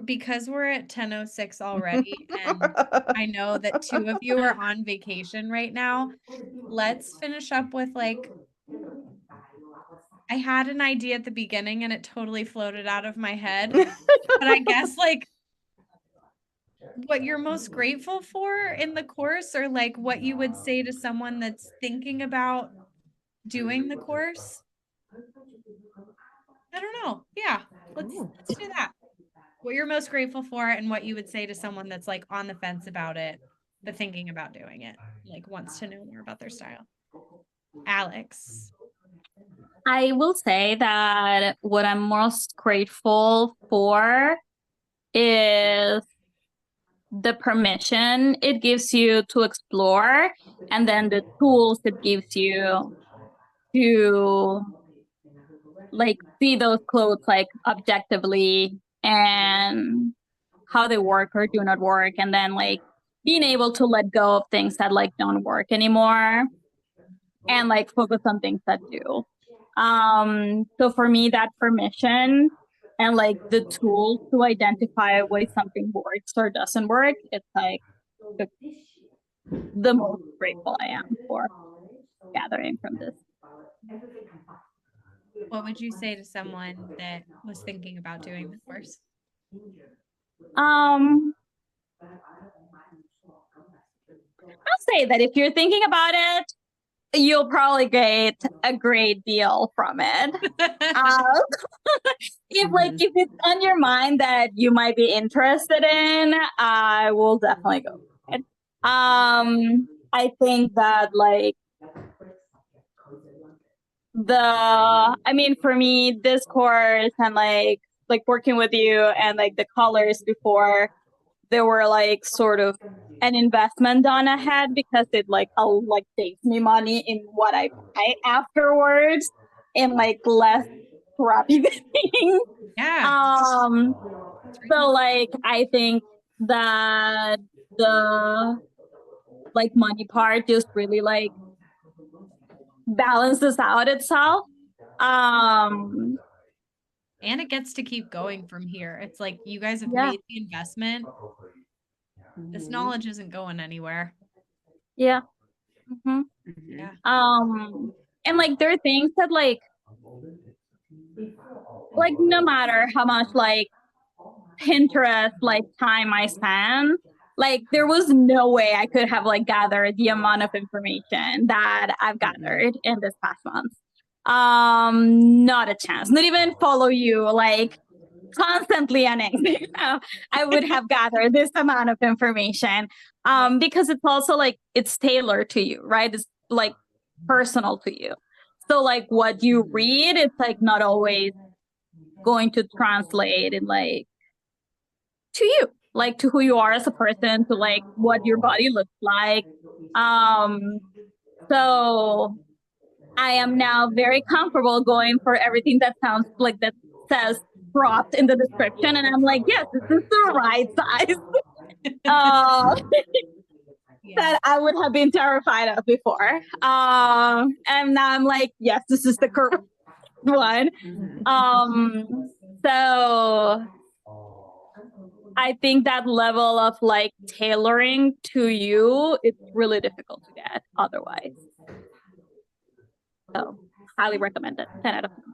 because we're at 10:06 already, and I know that 2 of you are on vacation right now, let's finish up with like I had an idea at the beginning and it totally floated out of my head. But I guess like what you're most grateful for in the course, or like what you would say to someone that's thinking about doing the course. I don't know. Yeah, let's do that. What you're most grateful for and what you would say to someone that's like on the fence about it, but thinking about doing it, like wants to know more about their style. Alex. I will say that what I'm most grateful for is the permission it gives you to explore, and then the tools it gives you to like see those clothes like objectively and how they work or do not work, and then like being able to let go of things that like don't work anymore and like focus on things that do. So for me, that permission and like the tools to identify why something works or doesn't work, it's like the most grateful I am for gathering from this. What would you say to someone that was thinking about doing the course? I'll say that if you're thinking about it, you'll probably get a great deal from it. If it's on your mind that you might be interested in, I will definitely go for it. I think that like for me, this course and like working with you and like the colors before, they were like sort of an investment done ahead because it like saves me money in what I buy afterwards and like less crappy things. Yeah. So like I think that the like money part just really like balances out itself. And it gets to keep going from here. It's like you guys have made the investment. This knowledge isn't going anywhere. Yeah. Yeah. And like there are things that like no matter how much like Pinterest like time I spend, like there was no way I could have like gathered the amount of information that I've gathered in this past month. Not a chance. Not even follow you like constantly on it. I would have gathered this amount of information. Because it's also like it's tailored to you, right? It's like personal to you. So like what you read, it's like not always going to translate in like to you, like to who you are as a person, to like what your body looks like. So I am now very comfortable going for everything that sounds like that says dropped in the description, and I'm like, yes, this is the right size. That I would have been terrified of before. And now I'm like, yes, this is the correct one. So I think that level of like tailoring to you, it's really difficult to get otherwise. So highly recommend it. 10 out of 10.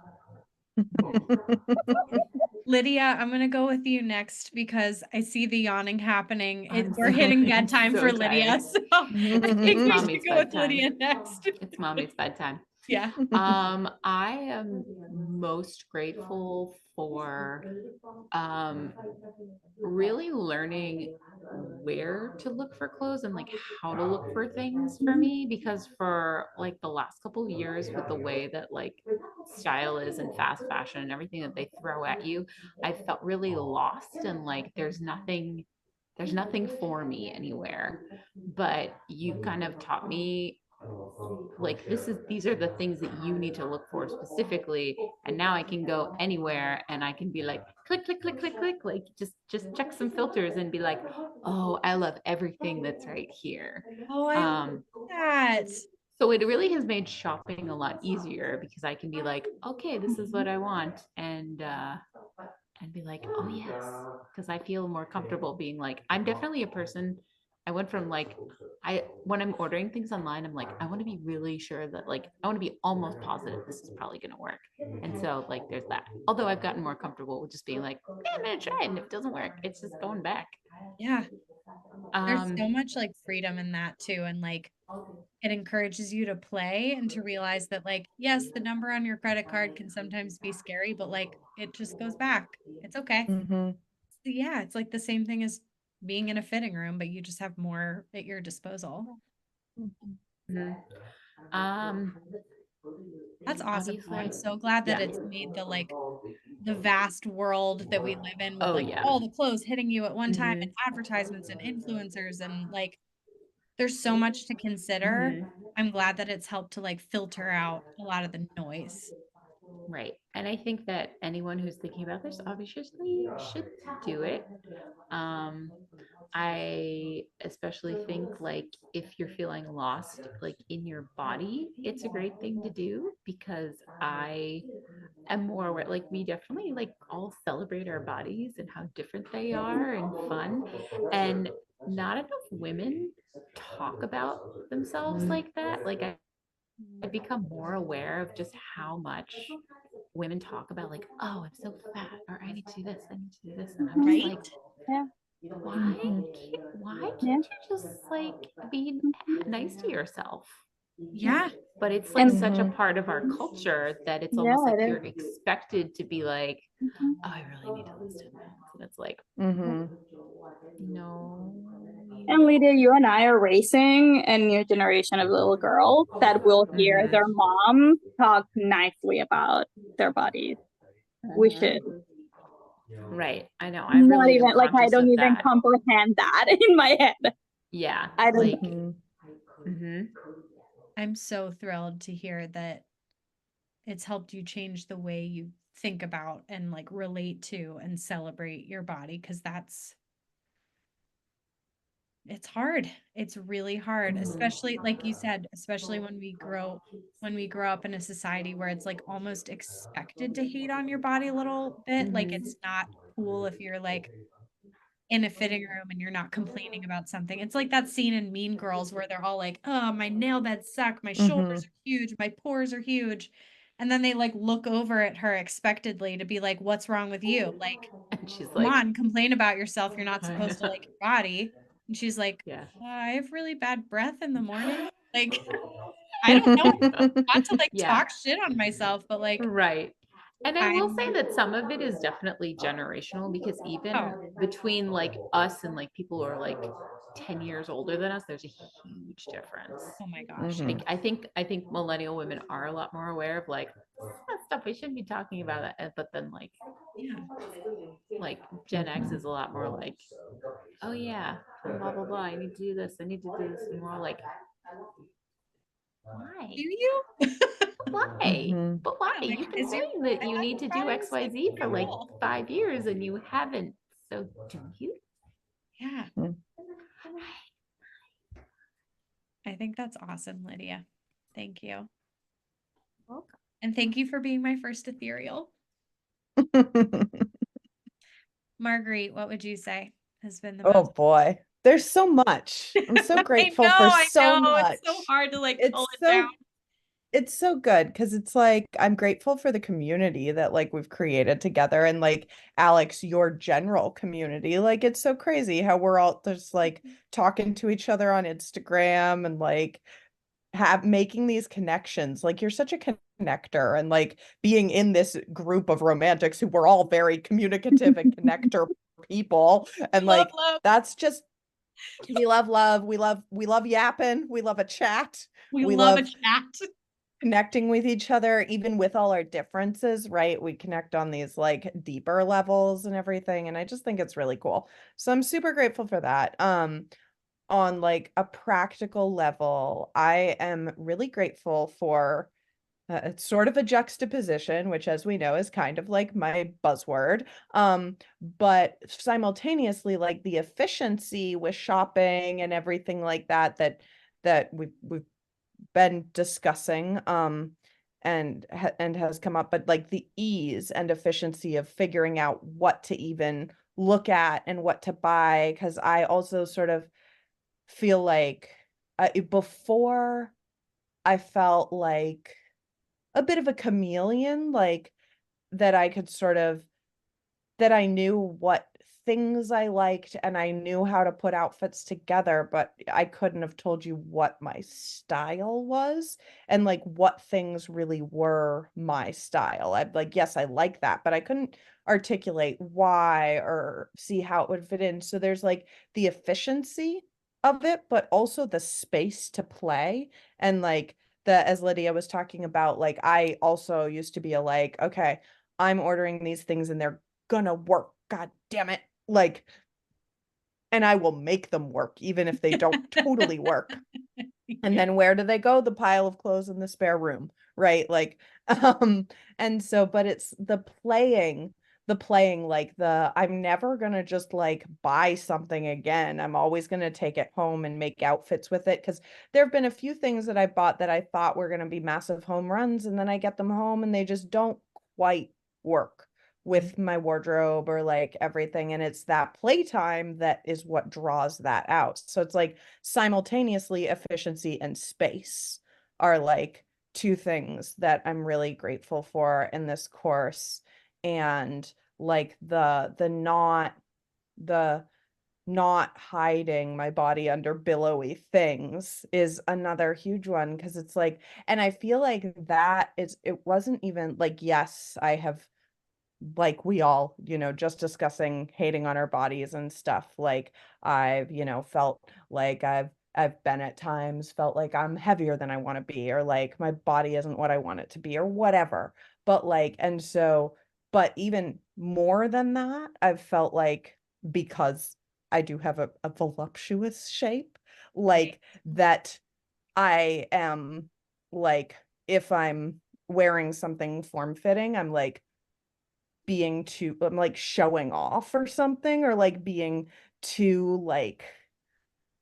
Lydia, I'm going to go with you next because I see the yawning happening. We're hitting bedtime for Lydia. So I think we should go with Lydia next. It's mommy's bedtime. Yeah. I am most grateful for really learning where to look for clothes and like how to look for things for me, because for like the last couple of years with the way that like style is and fast fashion and everything that they throw at you, I felt really lost and like there's nothing for me anywhere. But you kind of taught me like these are the things that you need to look for specifically, and now I can go anywhere and I can be like click click click click click, like just check some filters and be like, oh, I love everything that's right here. Oh, I love that. So it really has made shopping a lot easier because I can be like, okay, this is what I want, and and be like, oh yes, because I feel more comfortable being like, I'm definitely a person. I went from like, when I'm ordering things online, I'm like, I want to be really sure that like I want to be almost positive this is probably gonna work. And so like there's that. Although I've gotten more comfortable with just being like, yeah, I'm gonna try it, and if it doesn't work, it's just going back. Yeah. There's so Um, much like freedom in that too. And like it encourages you to play and to realize that like, yes, the number on your credit card can sometimes be scary, but like it just goes back. It's okay. Mhm. Yeah, it's like the same thing as being in a fitting room, but you just have more at your disposal. mhm. Um, That's awesome. Though. I'm obviously, so glad that yeah. it's made the vast world that we live in with Oh like yeah. all the clothes hitting you at one time and Mhm. advertisements and influencers and like there's so much to consider. Mhm. I'm glad that it's helped to like filter out a lot of the noise. Right. And I think that anyone who's thinking about this obviously should do it. Um, I especially think like if you're feeling lost like in your body, it's a great thing to do because I am more aware, like we definitely like all celebrate our bodies and how different they are and fun. And not enough women talk about themselves like that. Like I've become more aware of just how much women talk about like, oh, I'm so fat, or I need to do this, I need to do this. And I'm just Right? like, Yeah. why can't Yeah. you just like be nice to yourself? Yeah. But it's like And such a Mhm. part of our culture that it's almost yeah, like it you're is. expected to be like, Mhm. oh, I really need to lose 10 pounds. And it's like, Mhm. no. And Lydia, you and I are raising a new generation of little girls that will hear Mhm. their mom talk nicely about their bodies. We should. Mhm. Right. I know. I Not really am even like I conscious don't of even that. comprehend that in my head. Yeah. I don't. Like, Mhm. mhm. I'm so thrilled to hear that it's helped you change the way you think about and like relate to and celebrate your body because it's hard. It's really hard, especially like you said, especially when we grow up in a society where it's like almost expected to hate on your body a little bit. Like Mhm. it's not cool if you're like in a fitting room and you're not complaining about something. It's like that scene in Mean Girls where they're all like, "Oh, my nail beds suck, my shoulders Mhm. are huge, my pores are huge." And then they like look over at her expectedly to be like, "What's wrong with you?" Like, And she's come like, on, complain about yourself. You're not I supposed to know. like your body. And she's like, Yeah. I have really bad breath in the morning. Like, I don't know not to like Yeah. talk shit on myself, but like Right. And I will say I'm that some of it is definitely generational because even oh, between like us and like people who are like 10 years older than us, there's a huge difference. oh my gosh. Mhm. Like I think millennial women are a lot more aware of like that stuff we shouldn't be talking about it. But then Yeah. like Gen X is Mhm. a lot more like, oh yeah, blah blah blah. I need to do this. I need to do this. And we're all like, why? Do you? Why? Mhm. But why? Yeah, like You've been is your saying that you need to do exercise like XYZ for like cool? 5 years and you haven't. So do you? Yeah. Mhm. I think that's awesome, Lydia. Thank you. Welcome. And thank you for being my first ethereal. Marguerite, what would you say has been the Oh most boy. There's so much. I'm so grateful for I so know. It's so much. hard to like cull It's it down. so good because it's like I'm grateful for the community that like we've created together and like Alex, your general community. Like it's so crazy how we're all just like talking to each other on Instagram and like have making these connections. Like you're such a connector and like being in this group of romantics who were all very communicative and connector people and Love, like love. that's just we love we love yapping, we love a chat, We we love a love chat. connecting with each other even with all our differences, right? We connect on these like deeper levels and everything and I just think it's really cool. So I'm super grateful for that. On like a practical level, I am really grateful for it's sort of a juxtaposition, which, as we know, is kind of like my buzzword. But simultaneously, like the efficiency with shopping and everything like that, that we've been discussing. and has come up, but like the ease and efficiency of figuring out what to even look at and what to buy, because I also sort of feel like before I felt like a bit of a chameleon, like that I could sort of that I knew what things I liked and I knew how to put outfits together, but I couldn't have told you what my style was and like what things really were my style. I'd like, yes, I like that, but I couldn't articulate why or see how it would fit in. So there's like the efficiency of it, but also the space to play. And like as Lydia was talking about, like I also used to be a like, okay, I'm ordering these things and they're gonna work. God damn it. Like, and I will make them work, even if they don't totally work. And then where do they go? The pile of clothes in the spare room, right? Like, and so, but it's the playing, like I'm never gonna just like buy something again. I'm always gonna take it home and make outfits with it. Cause there have been a few things that I bought that I thought were gonna be massive home runs, and then I get them home and they just don't quite work with my wardrobe or like everything. And it's that playtime that is what draws that out. So it's like simultaneously efficiency and space are like two things that I'm really grateful for in this course. And like the not hiding my body under billowy things is another huge one, because it's like, and I feel like it wasn't even like, yes, I have, like we all, just discussing hating on our bodies and stuff. Like I've, felt like I've been at times felt like I'm heavier than I want to be, or like my body isn't what I want it to be, or whatever. But like, and so, but even more than that, I've felt like, because I do have a voluptuous shape, like that I am like, if I'm wearing something form-fitting, I'm like showing off or something, or like being too like,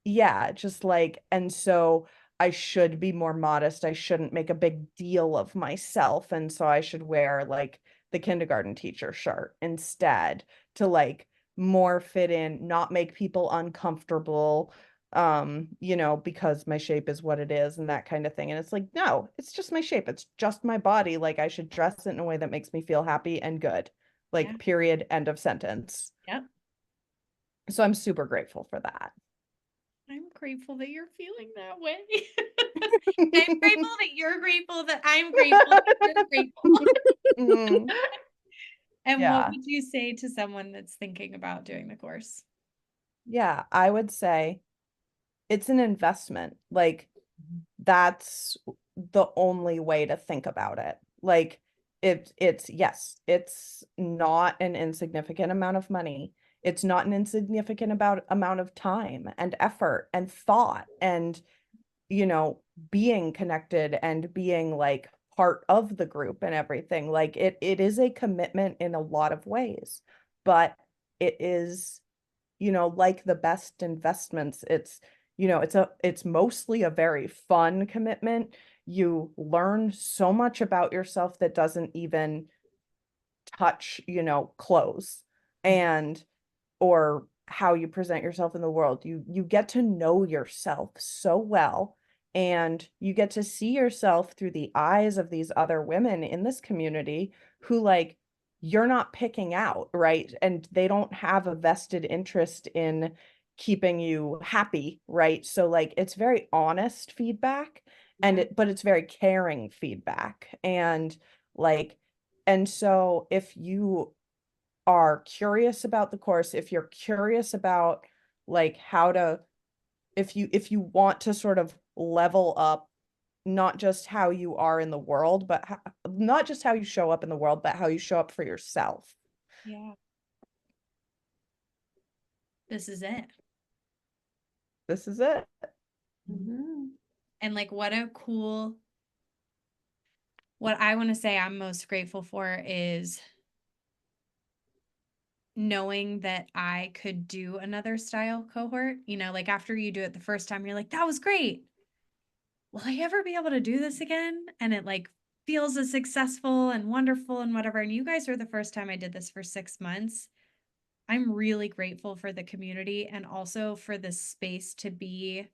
yeah, just like, and so I should be more modest. I shouldn't make a big deal of myself. And so I should wear like the kindergarten teacher shirt instead, to like more fit in, not make people uncomfortable, because my shape is what it is and that kind of thing. And it's like, no, it's just my shape. It's just my body. Like I should dress it in a way that makes me feel happy and good. Like, Yeah. period, end of sentence. Yep. So I'm super grateful for that. I'm grateful that you're feeling that way. I'm grateful that you're grateful that I'm grateful that you're grateful. Mm, And what yeah. would you say to someone that's thinking about doing the course? Yeah, I would say it's an investment. Like that's the only way to think about it. Like it's yes, it's not an insignificant amount of money. It's not an insignificant amount of time and effort and thought and, being connected and being like part of the group and everything. Like it is a commitment in a lot of ways, but it is, like the best investments, it's mostly a very fun commitment. You learn so much about yourself that doesn't even touch, clothes and or how you present yourself in the world. You get to know yourself so well, and you get to see yourself through the eyes of these other women in this community who like you're not picking out, right? And they don't have a vested interest in keeping you happy, right? So like it's very honest feedback, and but it's very caring feedback. And like, and so if you are curious about the course, if you're curious about like how to, if you want to sort of level up, not just how you are in the world, but not just how you show up in the world, but how you show up for yourself. Yeah. This is it. This is it. And like what I want to say I'm most grateful for is knowing that I could do another style cohort. Like after you do it the first time, you're like, that was great. Will I ever be able to do this again? And it like feels as successful and wonderful and whatever. And you guys are the first time I did this for 6 months. I'm really grateful for the community and also for the space to be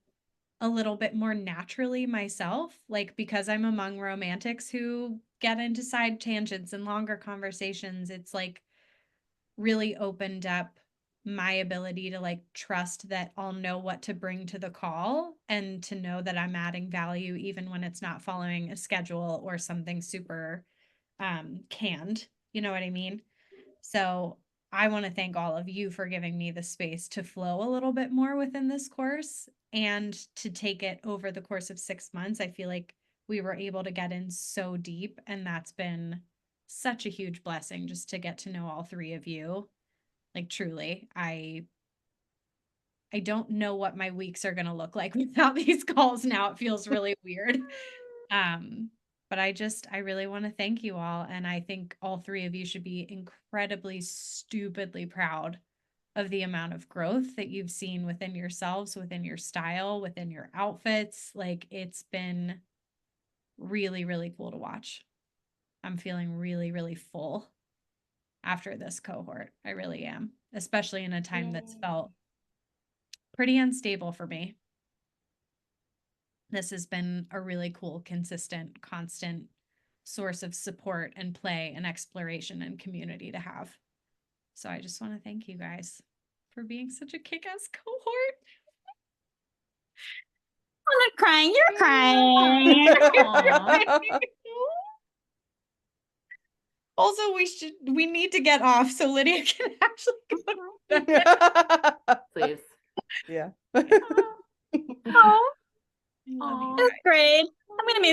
a little bit more naturally myself, like because I'm among romantics who get into side tangents and longer conversations, it's like really opened up my ability to like trust that I'll know what to bring to the call and to know that I'm adding value even when it's not following a schedule or something super canned. You know what I mean? So I want to thank all of you for giving me the space to flow a little bit more within this course and to take it over the course of 6 months. I feel like we were able to get in so deep, and that's been such a huge blessing just to get to know all three of you. Like truly, I don't know what my weeks are going to look like without these calls now. It feels really weird. But I really want to thank you all. And I think all three of you should be incredibly, stupidly proud of the amount of growth that you've seen within yourselves, within your style, within your outfits. Like it's been really, really cool to watch. I'm feeling really, really full after this cohort. I really am, especially in a time that's felt pretty unstable for me. This has been a really cool, consistent, constant source of support and play and exploration and community to have. So I just want to thank you guys for being such a kick-ass cohort. I'm not crying. You're crying. Also, we need to get off so Lydia can actually go to bed. Please. Yeah. Oh, I love you that's guys. great. I'm gonna miss